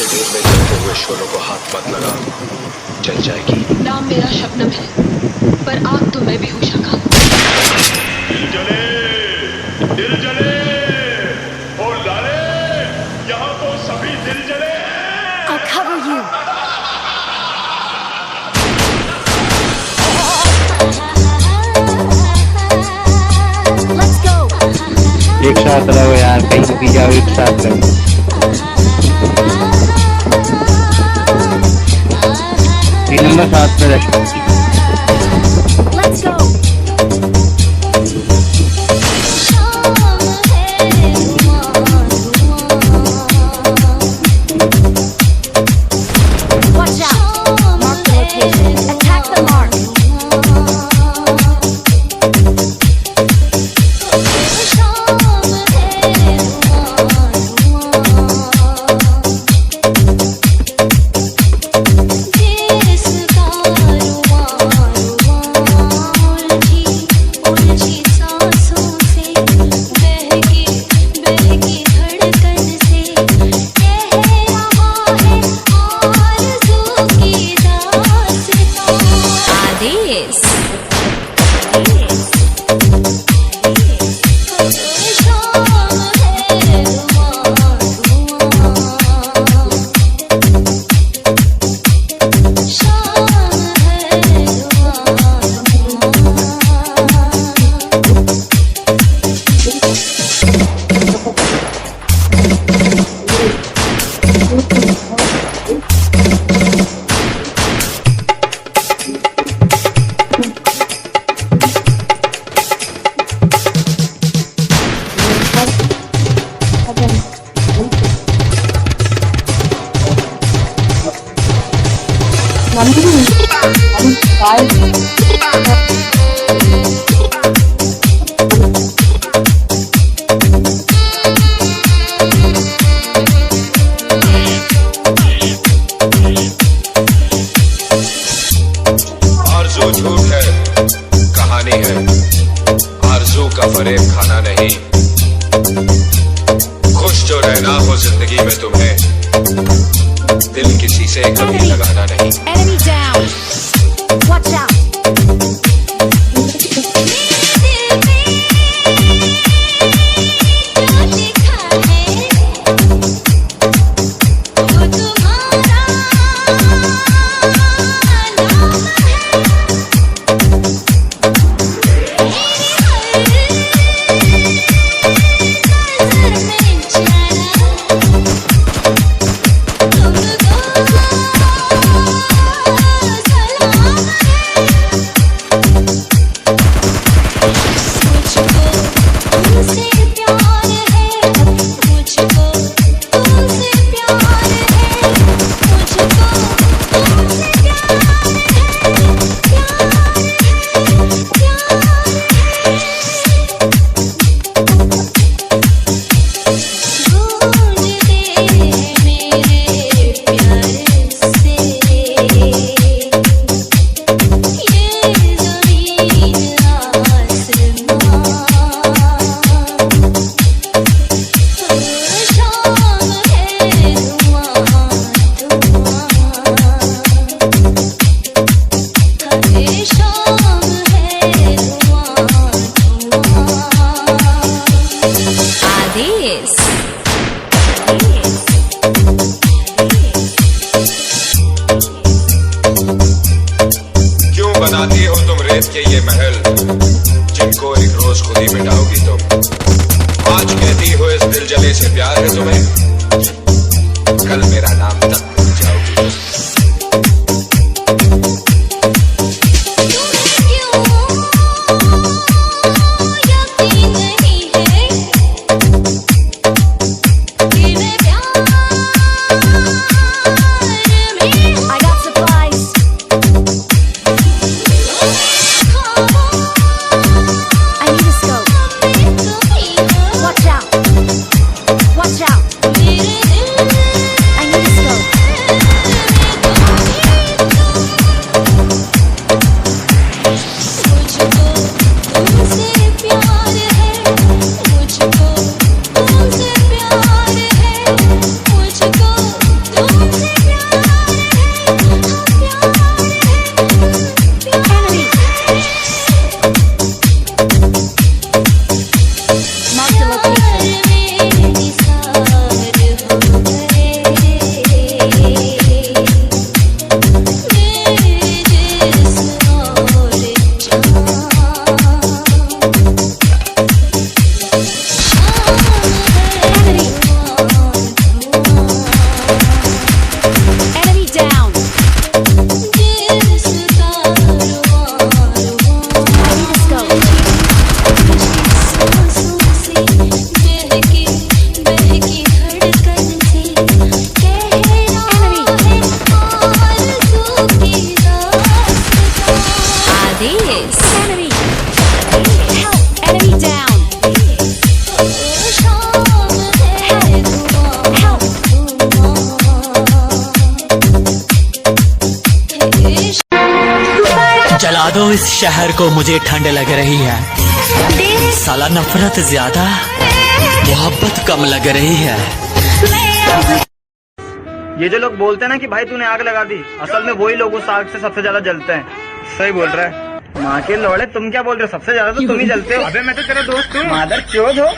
के तेल में जलते हुए शोलों को हाथ मत लगा, जल जाएगी। नाम मेरा शबनम है, पर आग तो मैं भी हूँ शाखा। दिल जले, दिल जले, ओ लाले, यहाँ तो सभी दिल जले। I'll cover you. Let's go. एक साथ रहो यार, कहीं भी जाओ एक साथ रहो। तीन नंबर साथ में रखो। Let's go. Watch out. Mark the location. Attack the mark. आरज़ू झूठ है, कहानी है, आरज़ू का फरेब खाना नहीं। खुश जो रहना हो जिंदगी में तुम्हें, दिल किसी से कभी लगाना नहीं। Enemy down. Watch out. क्यों बनाती हो तुम रेत के ये महल, जिनको एक रोज खुद ही मिटाओगी तुम। आज कहती हो इस दिल जले से प्यार है तुम्हें, कल मेरा नाम तक भूल जाओगी। I got supplies. जला दो इस शहर को, मुझे ठंड लग रही है। साला नफरत ज्यादा, मोहब्बत कम लग रही है। ये जो लोग बोलते हैं ना कि भाई तूने आग लगा दी, असल में वही लोग उस आग से सबसे ज्यादा जलते हैं। सही बोल रहा है। माँ के लौड़े, तुम क्या बोल रहे हो? सबसे ज्यादा तो तुम ही जलते हो। अबे मैं तो तेरा दोस्त हूँ। मादर चोद हो।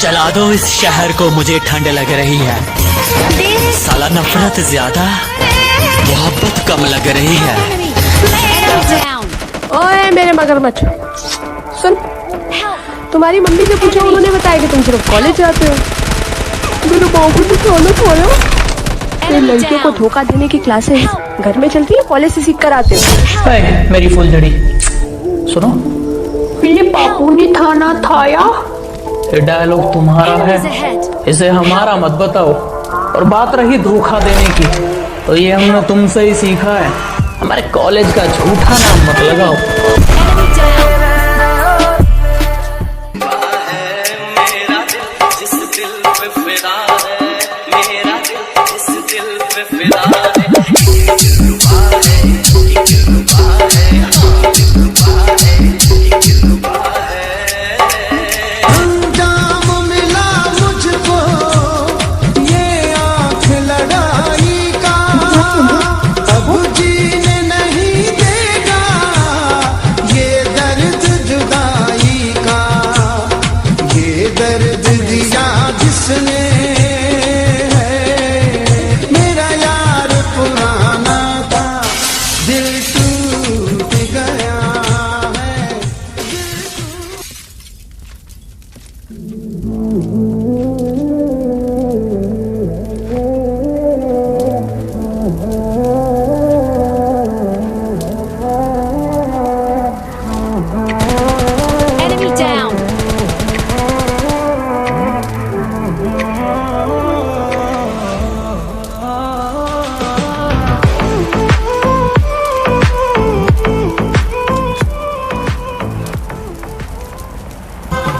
जला दो इस शहर को, मुझे ठंड लग रही है। साला नफरत ज्यादा, मोहब्बत कम लग रही है। ओए मेरे मगरमच्छ, सुन, तुम्हारी मम्मी से पूछो, उन्होंने बताया कि तुम सिर्फ कॉलेज जाते हो। मेरे बाबू ने सोना खोया। ये लड़कियों को धोखा देने की क्लासेस घर में चलती है, कॉलेज से सीख कर आते हो। मेरी फुलझड़ी सुनो, मेरे बापू ने थाना थाया। ये डायलॉग तुम्हारा है, इसे हमारा मत बताओ। और बात रही धोखा देने की, तो ये हमने तुमसे ही सीखा है। हमारे कॉलेज का झूठा नाम मत लगाओ।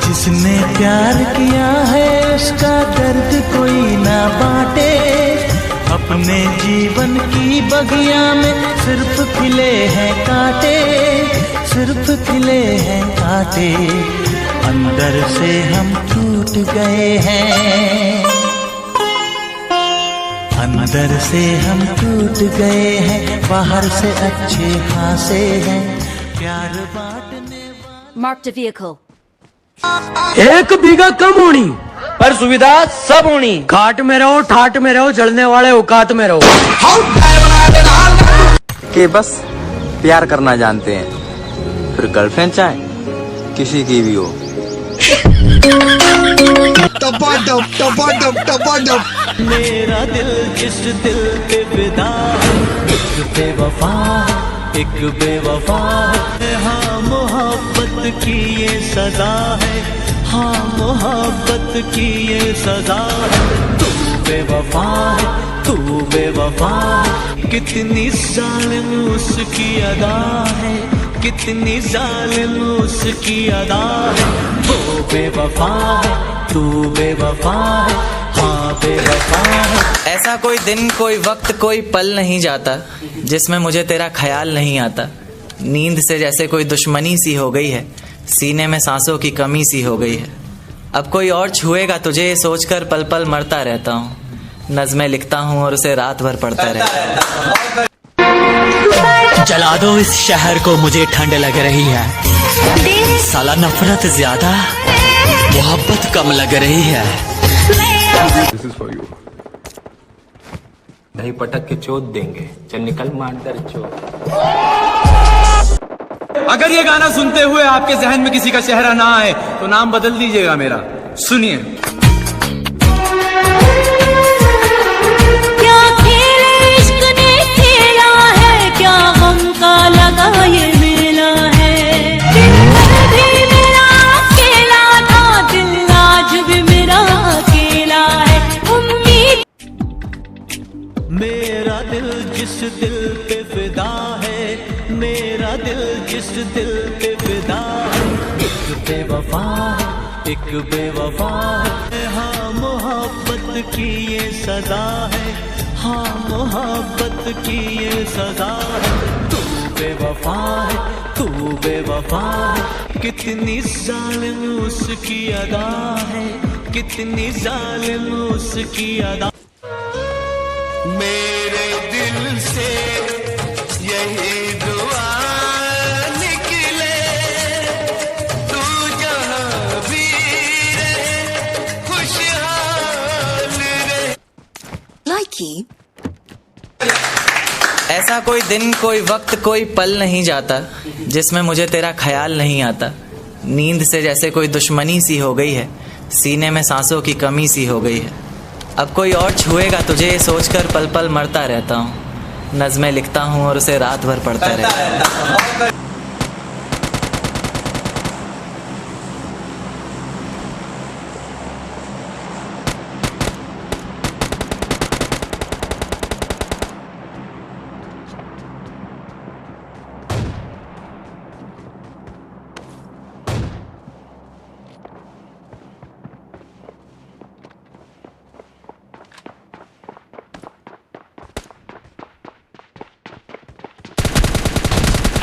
जिसने प्यार किया है उसका दर्द कोई ना बांटे। अपने जीवन की बगिया में सिर्फ खिले हैं कांटे, सिर्फ खिले हैं कांटे। अंदर से हम टूट गए हैं, अंदर से हम टूट गए हैं। बाहर से अच्छे खासे हैं, प्यार बांटने। Marked a vehicle. एक बीघा कम होनी पर सुविधा सब होनी। घाट में रहो, ठाट में रहो, जलने वाले औकात में रहो। के बस प्यार करना जानते हैं, फिर गर्लफ्रेंड चाहे किसी की भी हो। मेरा दिल जिस दिल पे फिदा, एक बेवफा, एक बेवफा। हाँ मोहब्बत की ये सजा है, हाँ मोहब्बत की ये सजा है। तू बेवफा है, तू बेवफा है। कितनी जालिम उसकी अदा है, कितनी जालिम उसकी अदा है। वो बेवफा है, तू बेवफा है, हाँ बेवफा है। ऐसा कोई दिन, कोई वक्त, कोई पल नहीं जाता जिसमें मुझे तेरा ख्याल नहीं आता। नींद से जैसे कोई दुश्मनी सी हो गई है, सीने में सांसों की कमी सी हो गई है। अब कोई और छुएगा तुझे ये सोचकर पल पल मरता रहता हूँ। नज़्में लिखता हूँ और उसे रात भर पढ़ता रहता हूँ। जला दो इस शहर को, मुझे ठंड लग रही है। साला नफरत ज्यादा, मोहब्बत कम लग रही है। This is for you. दही पटक के चोट देंगे, चल निकल मांडर चोट। अगर ये गाना सुनते हुए आपके जहन में किसी का चेहरा ना आए तो नाम बदल दीजिएगा मेरा। सुनिए। क्या खेल इश्क ने खेला है, क्या गम का लगा दिल जिस दिल पे फिदा है, मेरा दिल जिस दिल पे फिदा है, एक बेवफा है, एक बेवफा है। हाँ मोहब्बत की ये सजा है, हाँ मोहब्बत की ये सजा है। तू बेवफा है, तू बेवफा है, कितनी जालिम उसकी अदा है, कितनी जालिम उसकी अदा। मेरे दिल से यही दुआ निकले, तू जहाँ भी रहे खुशहाल रहे। ऐसा कोई दिन, कोई वक्त, कोई पल नहीं जाता जिसमें मुझे तेरा ख्याल नहीं आता। नींद से जैसे कोई दुश्मनी सी हो गई है, सीने में सांसों की कमी सी हो गई है। अब कोई और छुएगा तुझे, ये सोचकर पल पल मरता रहता हूँ। नज़्में लिखता हूँ और उसे रात भर पढ़ता रहता हूँ।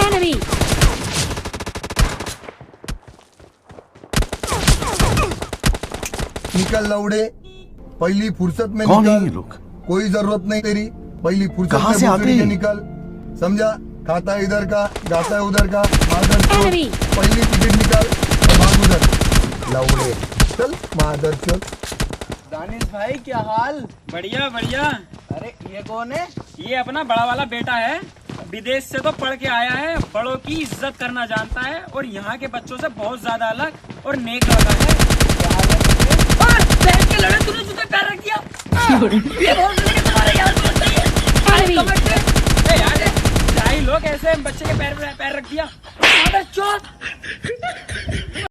Enemy! निकल लौड़े, पहली फुर्सत में निकल। है ये लोग? कोई जरूरत नहीं तेरी, पहली फुर्सत में से आते हैं? निकल, समझा? खाता है इधर का, गाता है उधर का। मादर चोद, पहली टिकट निकाल, भाग उधर लौड़े। चल मादर चोद। दानिश भाई क्या हाल? बढ़िया बढ़िया। अरे ये कौन है? ये अपना बड़ा वाला बेटा है, विदेश से तो पढ़ के आया है, बड़ों की इज्जत करना जानता है और यहाँ के बच्चों से बहुत ज्यादा अलग और नेक लड़का है। और बहन के लड़े तूने जूते पैर रख दिया। ये बहुत तुम्हारे यार दोस्त है ये। यार ढाई लोग ऐसे बच्चे के पैर रख दिया।